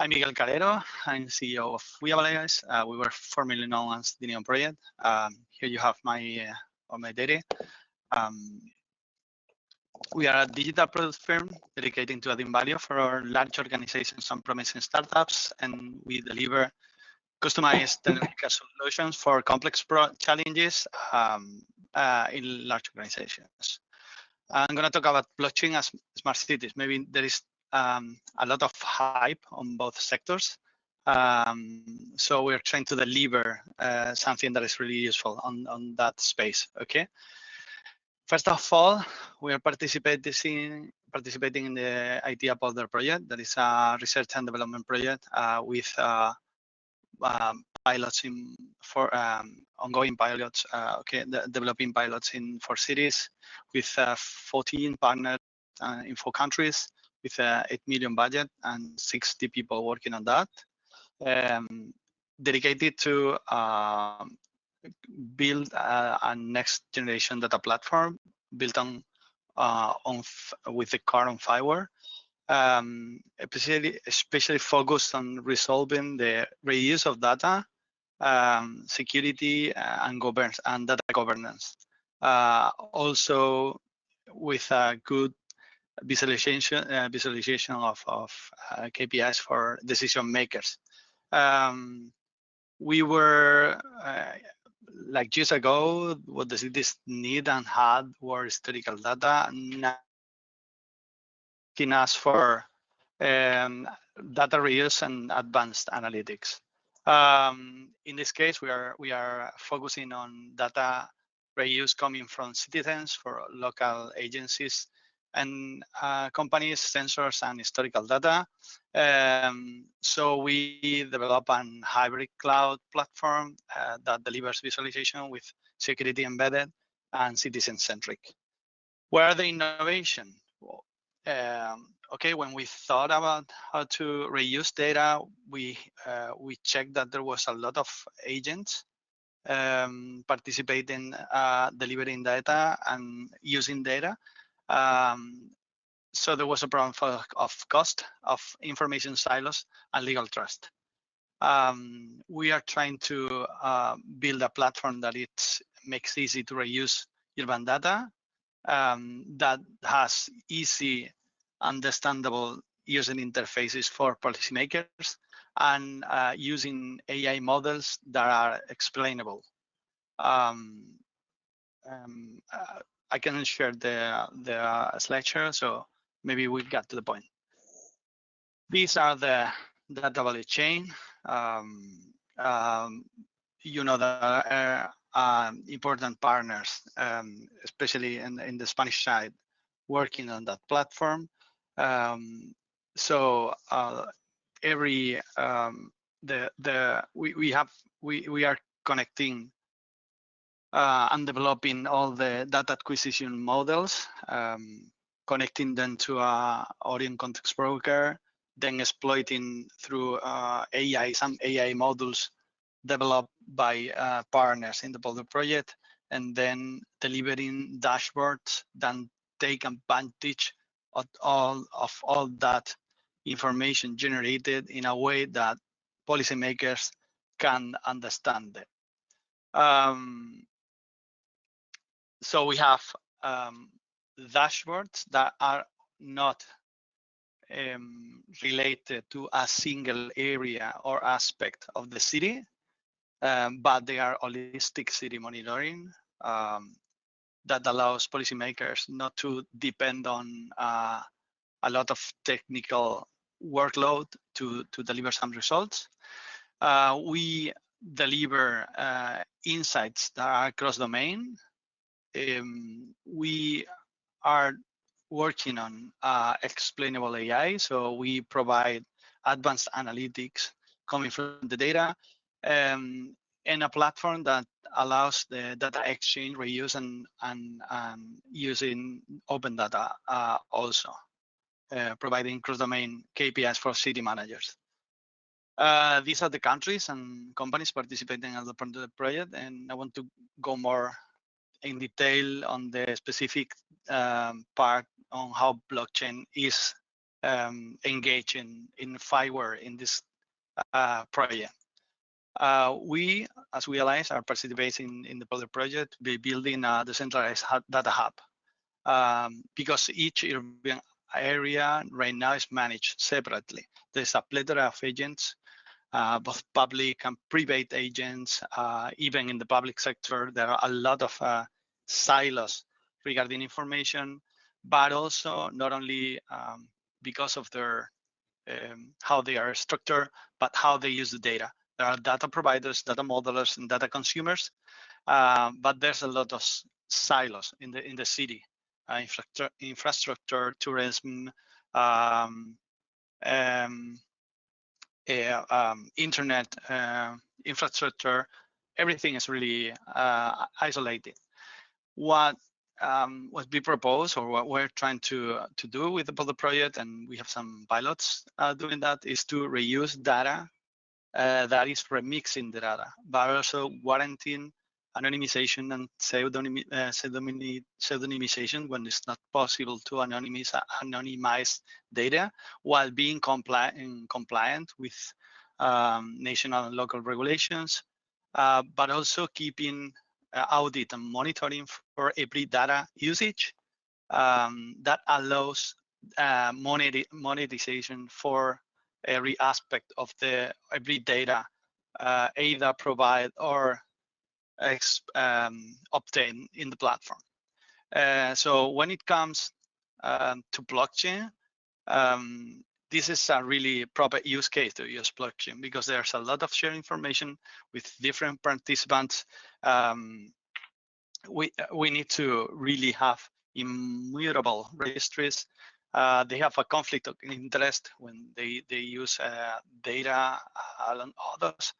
I'm Miguel Calero. I'm CEO of Realize. We were formerly known as the NEON project. Here you have my data. We are a digital product firm dedicated to adding value for our large organizations and promising startups, and we deliver customized technical solutions for complex challenges in large organizations. I'm going to talk about blockchain as smart cities. Maybe there is a lot of hype on both sectors. So we're trying to deliver something that is really useful on that space, okay? First of all, we are participating in the IDEA Polder project. That is a research and development project with pilots for ongoing pilots, developing pilots in 4 cities with 14 partners in 4 countries with 8 million budget and 60 people working on that. Dedicated to build a next generation data platform built on with the core on FIWARE. Especially focused on resolving the reuse of data, security, and data governance. Also, with a good visualization of KPIs for decision makers. We were like years ago, what the cities need and had were historical data. Now, asking us for data reuse and advanced analytics. In this case, we are focusing on data reuse coming from citizens for local agencies and companies, sensors, and historical data. So we develop a hybrid cloud platform that delivers visualization with security embedded and citizen-centric. Where are the innovation? Okay, when we thought about how to reuse data, we checked that there was a lot of agents participating, delivering data and using data. So there was a problem of cost, of information silos, and legal trust. We are trying to build a platform that it makes easy to reuse urban data, that has easy, understandable user interfaces for policymakers, and using AI models that are explainable. I can share the slideshow, so maybe we got to the point. These are the data value chain. You know, the important partners, especially in the Spanish side, working on that platform. So every we are connecting and developing all the data acquisition models, connecting them to a audience context broker, then exploiting through some AI modules developed by partners in the Boulder project, and then delivering dashboards that take advantage of all that information generated in a way that policymakers can understand it. So we have dashboards that are not related to a single area or aspect of the city, but they are holistic city monitoring that allows policymakers not to depend on a lot of technical workload to deliver some results. We deliver insights that are cross-domain. We are working on explainable AI, so we provide advanced analytics coming from the data, and a platform that allows the data exchange, reuse, and using open data also, providing cross-domain KPIs for city managers. These are the countries and companies participating as a part of the project, and I want to go more in detail on the specific part on how blockchain is engaged in FIWARE in this project. We, as we realize, are participating in the project by building a decentralized data hub, because each urban area right now is managed separately. There's a plethora of agents, both public and private agents. Even in the public sector, there are a lot of silos regarding information, but also not only because of their how they are structured, but how they use the data. There are data providers, data modelers, and data consumers, but there's a lot of silos in the city. Infrastructure, tourism, internet infrastructure, everything is really isolated. What we propose, or what we're trying to do with the project, and we have some pilots doing that, is to reuse data that is remixing the data, but also guaranteeing anonymization and pseudonymization when it's not possible to anonymize data, while being compliant with national and local regulations, but also keeping audit and monitoring for every data usage that allows monetization for every aspect of the every data either provide or obtain in the platform. So when it comes to blockchain, this is a really proper use case to use blockchain, because there's a lot of shared information with different participants. We need to really have immutable registries. They have a conflict of interest when they use data along others.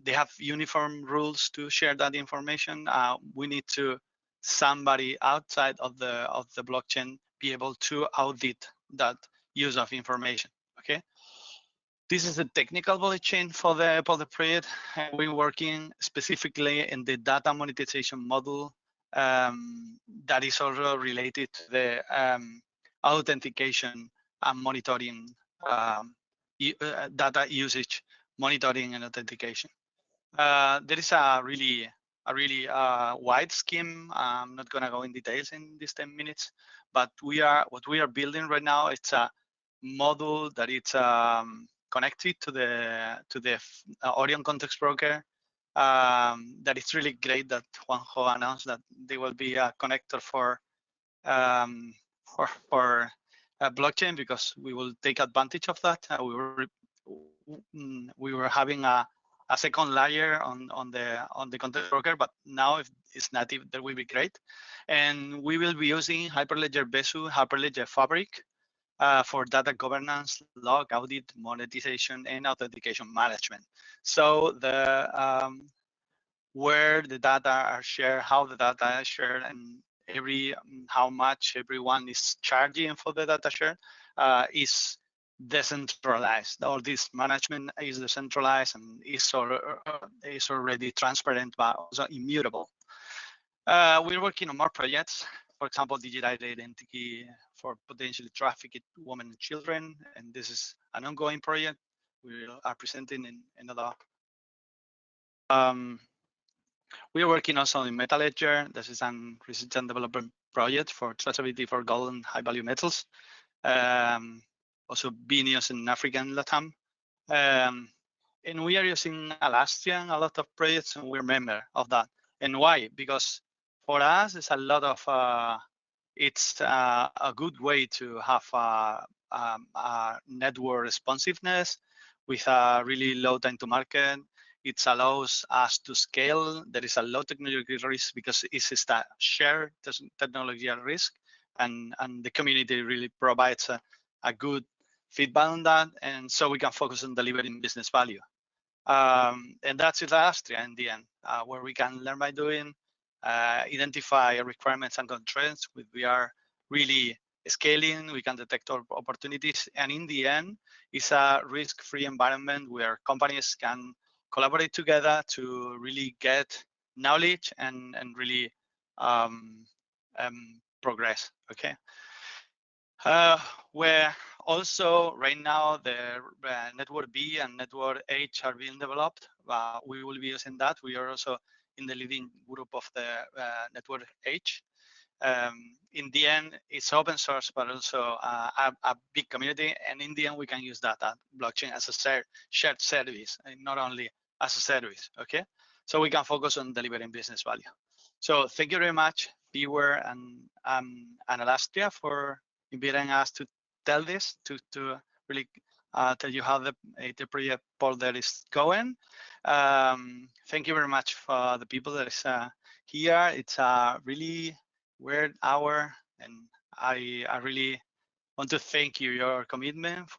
They have uniform rules to share that information. We need to somebody outside of the blockchain be able to audit that use of information. Okay. This is a technical blockchain for the project. We're working specifically in the data monetization model that is also related to the authentication and monitoring, data usage monitoring and authentication. There is a really wide scheme. I'm not gonna go in details in these 10 minutes, but what we are building right now, it's a model that it's connected to the audience context broker. That it's really great that Juanjo announced that there will be a connector for blockchain, because we will take advantage of that. We were having a second layer on the context broker, but now if it's native, that will be great. And we will be using Hyperledger Besu, Hyperledger Fabric for data governance, log, audit, monetization, and authentication management. So where the data are shared, how the data is shared, and how much everyone is charging for the data share is decentralized. All this management is decentralized and is already transparent but also immutable. We're working on more projects. For example, digital identity for potentially trafficked women and children, and this is an ongoing project we are presenting in another. We are working also in Metal Ledger. This is an research and development project for traceability for gold and high value metals. Also being used in Africa and Latam. And we are using Alastria in a lot of projects, and we're a member of that. And why? Because for us, it's a lot of, it's a good way to have a network responsiveness with a really low time to market. It allows us to scale. There is a low technology risk because it's a shared technology risk, and the community really provides a good feedback on that, and so we can focus on delivering business value. And that's with Alastria in the end, where we can learn by doing, identify requirements and constraints. We are really scaling, we can detect opportunities, and in the end, it's a risk-free environment where companies can collaborate together to really get knowledge and really progress, okay? Where also right now the network B and network H are being developed. We will be using that. We are also in the leading group of the network H. In the end, it's open source, but also a big community. And in the end, we can use that blockchain as a shared service, and not only as a service, okay? So we can focus on delivering business value. So thank you very much, FIWARE and Alastria, for inviting us to tell this, to really tell you how the project folder is going. Thank you very much for the people that is here. It's a really weird hour, and I really want to thank you, your commitment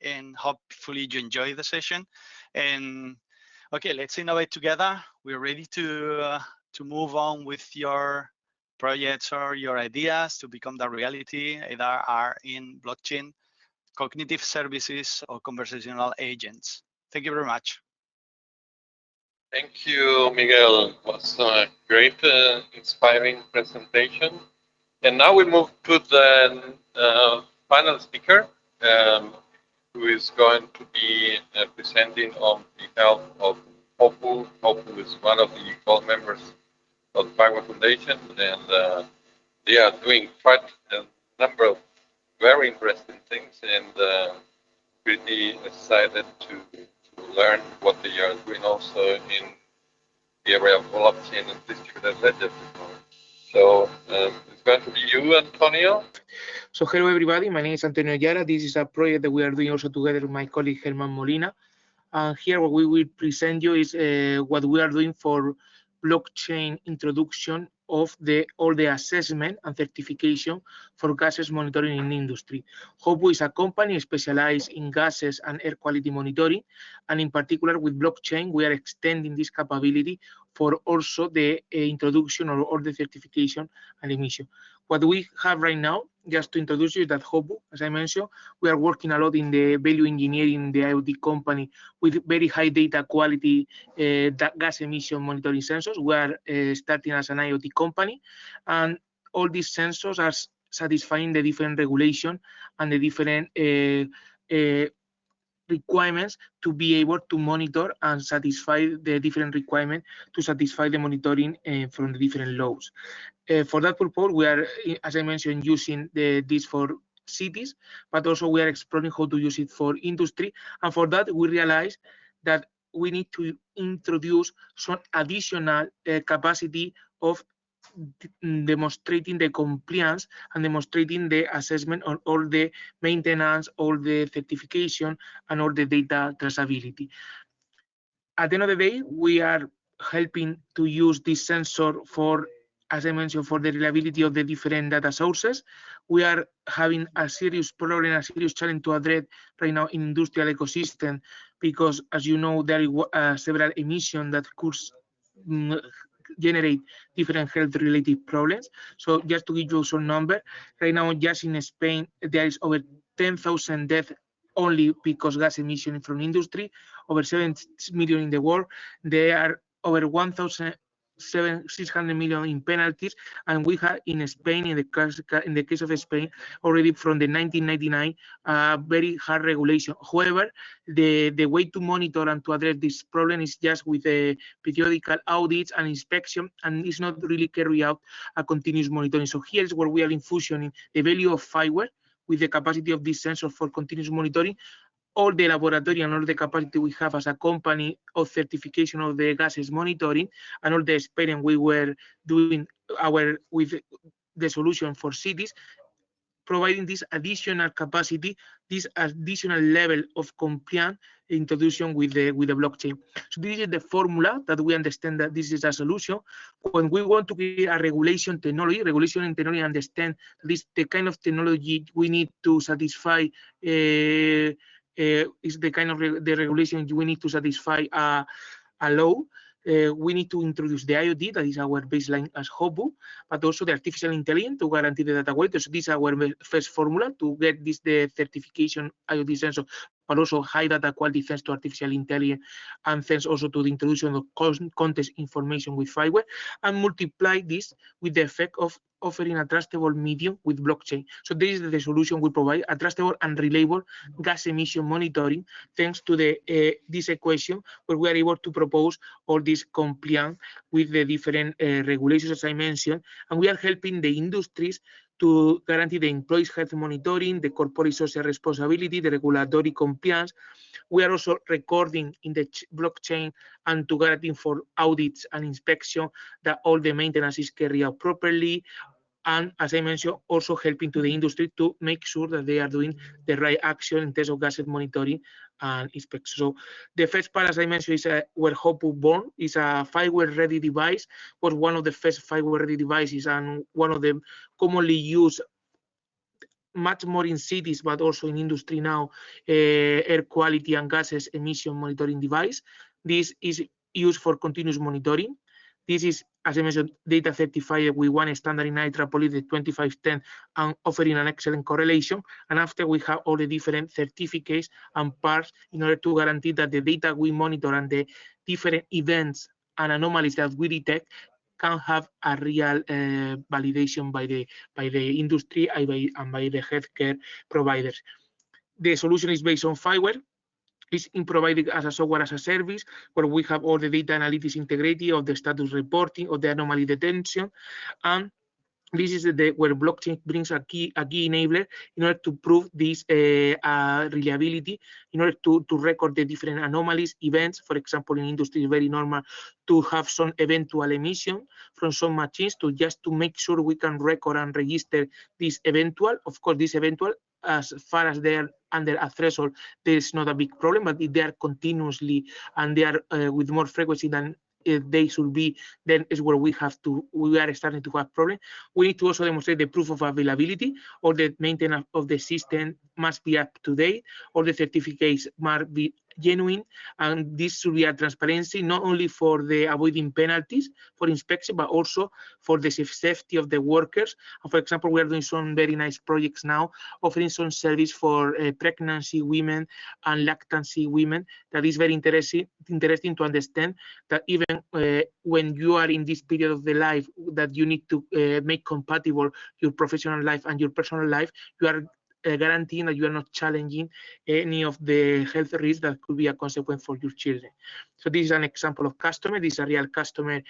and hopefully you enjoy the session. And okay, let's innovate together. We're ready to move on with your projects or your ideas to become the reality, either are in blockchain, cognitive services, or conversational agents. Thank you very much. Thank you, Miguel. It was a great, inspiring presentation. And now we move to the final speaker, who is going to be presenting on behalf of HOPU. HOPU is one of the board members of the FIWARE Foundation, and they are doing quite a number of very interesting things, and really excited to learn what they are doing also in the area of blockchain and distributed ledger. So it's going to be you, Antonio. So hello everybody, my name is Antonio Hierro. This is a project that we are doing also together with my colleague Germán Molina. And here what we will present you is what we are doing for blockchain introduction of all the assessment and certification for gases monitoring in industry. HOPU is a company specialized in gases and air quality monitoring, and in particular with blockchain, we are extending this capability for also the introduction or all the certification and emission. What we have right now, just to introduce you, that HOPU, as I mentioned, we are working a lot in the value engineering, the IoT company with very high data quality gas emission monitoring sensors. We are starting as an IoT company, and all these sensors are satisfying the different regulation and the different requirements to be able to monitor and satisfy the different requirements to satisfy the monitoring from the different laws. For that purpose, we are, as I mentioned, using this for cities, but also we are exploring how to use it for industry. And for that, we realize that we need to introduce some additional capacity of demonstrating the compliance and demonstrating the assessment on all the maintenance, all the certification, and all the data traceability. At the end of the day, we are helping to use this sensor for, as I mentioned, for the reliability of the different data sources. We are having a serious problem, a serious challenge to address right now in industrial ecosystem, because as you know, there are several emissions that could generate different health-related problems. So just to give you some number, right now just in Spain there is over 10,000 deaths only because gas emission from industry, over 7 million in the world. There are over 1,600 million in penalties, and we have in Spain, in the case of Spain, already from the 1999, very hard regulation. However, the way to monitor and to address this problem is just with periodical audits and inspection, and it's not really carry out a continuous monitoring. So here is where we are infusioning the value of FIWARE with the capacity of this sensor for continuous monitoring, all the laboratory and all the capacity we have as a company of certification of the gases monitoring, and all the experience we were doing with the solution for cities, providing this additional capacity, this additional level of compliance introduction with the blockchain. So this is the formula that we understand that this is a solution. When we want to create a regulation and technology understand this the kind of technology we need to satisfy is the kind of the regulation we need to satisfy a law. We need to introduce the IoT, that is our baseline as HOPU, but also the artificial intelligence to guarantee the data quality. So this is our first formula to get this the certification IoT sensor, but also high data quality thanks to artificial intelligence, and thanks also to the introduction of context information with FIWARE, and multiply this with the effect of offering a trustable medium with blockchain. So this is the solution we provide, a trustable and reliable gas emission monitoring, thanks to the this equation where we are able to propose all this compliance with the different regulations as I mentioned, and we are helping the industries to guarantee the employees' health monitoring, the corporate social responsibility, the regulatory compliance. We are also recording in the blockchain and to guarantee for audits and inspection that all the maintenance is carried out properly. And as I mentioned, also helping to the industry to make sure that they are doing the right action in terms of gas monitoring and inspection. So the first part, as I mentioned, is where HOPU born, is a FIWARE-ready device, was one of the first FIWARE-ready devices and one of the commonly used much more in cities, but also in industry now, air quality and gases emission monitoring device. This is used for continuous monitoring. This is, as I mentioned, data certified with one standard in IEEE, the 2510, and offering an excellent correlation. And after we have all the different certificates and parts in order to guarantee that the data we monitor and the different events and anomalies that we detect can have a real validation by the industry and by the healthcare providers. The solution is based on FIWARE. It's provided as a software as a service, where we have all the data analytics integrity of the status reporting, of the anomaly detection, and this is where blockchain brings a key enabler in order to prove this reliability, in order to record the different anomalies, events. For example, in industry, it's very normal to have some eventual emission from some machines to just to make sure we can record and register this eventual. Of course, this eventual, as far as they are under a threshold, there is not a big problem, but if they are continuously and they are with more frequency than they should be, then is where we are starting to have problem. We need to also demonstrate the proof of availability, or the maintenance of the system must be up to date, or the certificates must be genuine, and this should be a transparency not only for the avoiding penalties for inspection, but also for the safety of the workers. And for example, we are doing some very nice projects now, offering some service for pregnancy women and lactancy women. That is very interesting to understand that even when you are in this period of the life that you need to make compatible your professional life and your personal life, you are guaranteeing that you are not challenging any of the health risks that could be a consequence for your children. So this is an example of customer. This is a real customer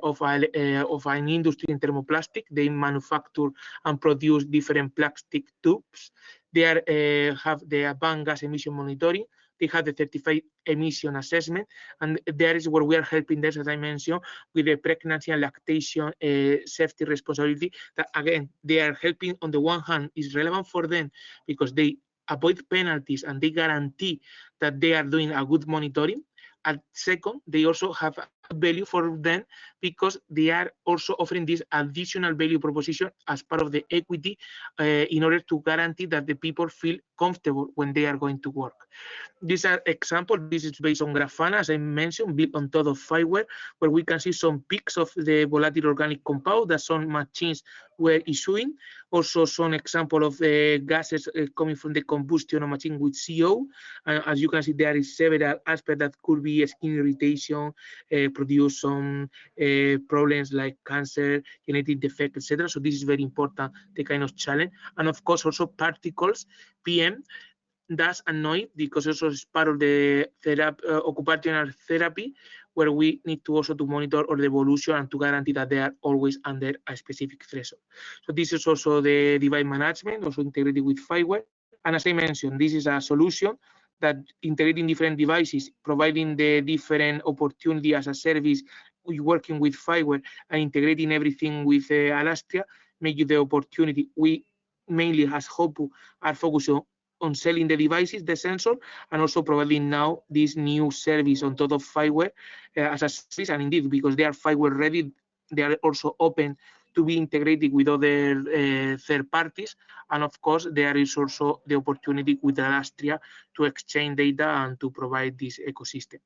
of an industry in thermoplastic. They manufacture and produce different plastic tubes. They have the advanced gas emission monitoring. They have the certified emission assessment, and there is where we are helping them, as I mentioned, with the pregnancy and lactation safety responsibility. That again, they are helping. On the one hand, is relevant for them because they avoid penalties and they guarantee that they are doing a good monitoring. And second, they also have value for them because they are also offering this additional value proposition as part of the equity in order to guarantee that the people feel comfortable when they are going to work. These are examples. This is based on Grafana, as I mentioned, built on top of FIWARE, where we can see some peaks of the volatile organic compound that some machines were issuing. Also, some example of gases coming from the combustion of machine with CO. As you can see, there is several aspects that could be skin irritation, produce some problems like cancer, genetic defect, etc. So this is very important, the kind of challenge. And of course, also particles, PM, that's annoyed because also it's part of the occupational therapy, where we need to also to monitor all the evolution and to guarantee that they are always under a specific threshold. So this is also the device management, also integrated with FIWARE. And as I mentioned, this is a solution that integrating different devices, providing the different opportunity as a service, working with FIWARE and integrating everything with Alastria, make you the opportunity. We mainly as HOPU are focused on selling the devices, the sensor, and also providing now this new service on top of FIWARE as a service. And indeed, because they are FIWARE ready, they are also open to be integrated with other third parties. And of course, there is also the opportunity with Alastria to exchange data and to provide this ecosystem.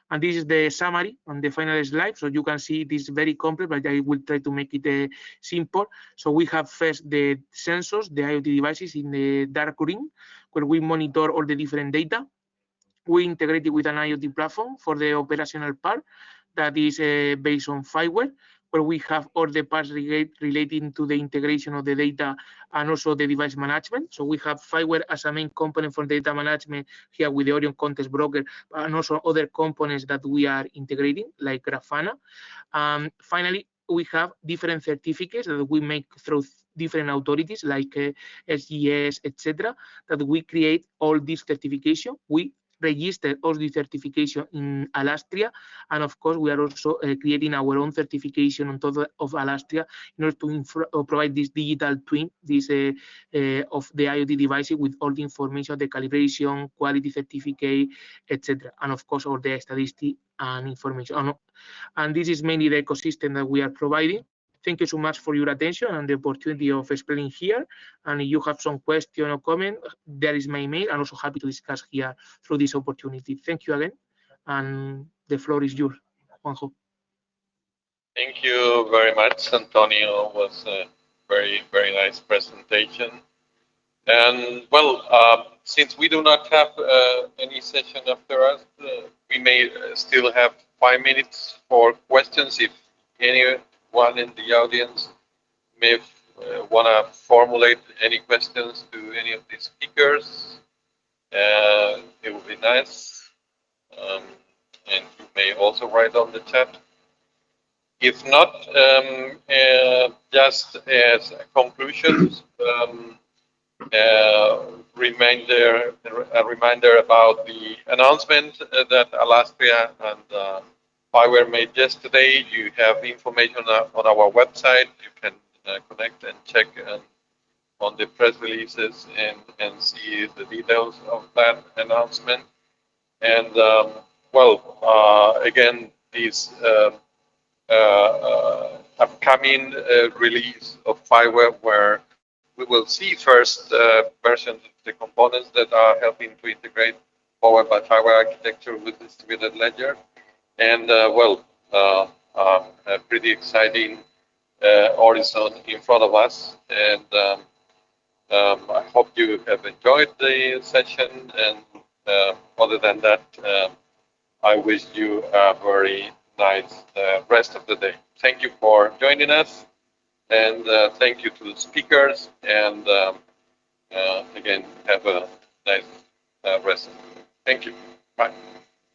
And this is the summary on the final slide. So you can see it is very complex, but I will try to make it simple. So we have first the sensors, the IoT devices in the dark green, where we monitor all the different data. We integrate it with an IoT platform for the operational part that is based on FIWARE, where we have all the parts relating to the integration of the data and also the device management. So we have FIWARE as a main component for data management here with the Orion Context Broker, and also other components that we are integrating, like Grafana. Finally, we have different certificates that we make through different authorities like SGS, etc., that we create all this certification. We register all the certification in Alastria, and of course we are also creating our own certification on top of Alastria in order to provide this digital twin, this of the IoT devices with all the information, the calibration, quality certificate, etc., and of course all the statistics and information. And this is mainly the ecosystem that we are providing. Thank you so much for your attention and the opportunity of explaining here. And if you have some question or comment, there is my email. I'm also happy to discuss here through this opportunity. Thank you again. And the floor is yours, Juanjo. Thank you very much, Antonio. It was a very, very nice presentation. And well, since we do not have any session after us, we may still have 5 minutes for questions if anyone in the audience may want to formulate any questions to any of the speakers. It would be nice. And you may also write on the chat. If not, just as conclusions, a reminder about the announcement that Alastria and FIWARE made yesterday. You have information on our website. You can connect and check on the press releases and see the details of that announcement. And well, again, this upcoming release of FIWARE, where we will see first versions of the components that are helping to integrate powered by FIWARE architecture with distributed ledger. And well, a pretty exciting horizon in front of us. And I hope you have enjoyed the session. And other than that, I wish you a very nice rest of the day. Thank you for joining us. And thank you to the speakers. And again, have a nice rest. Thank you. Bye.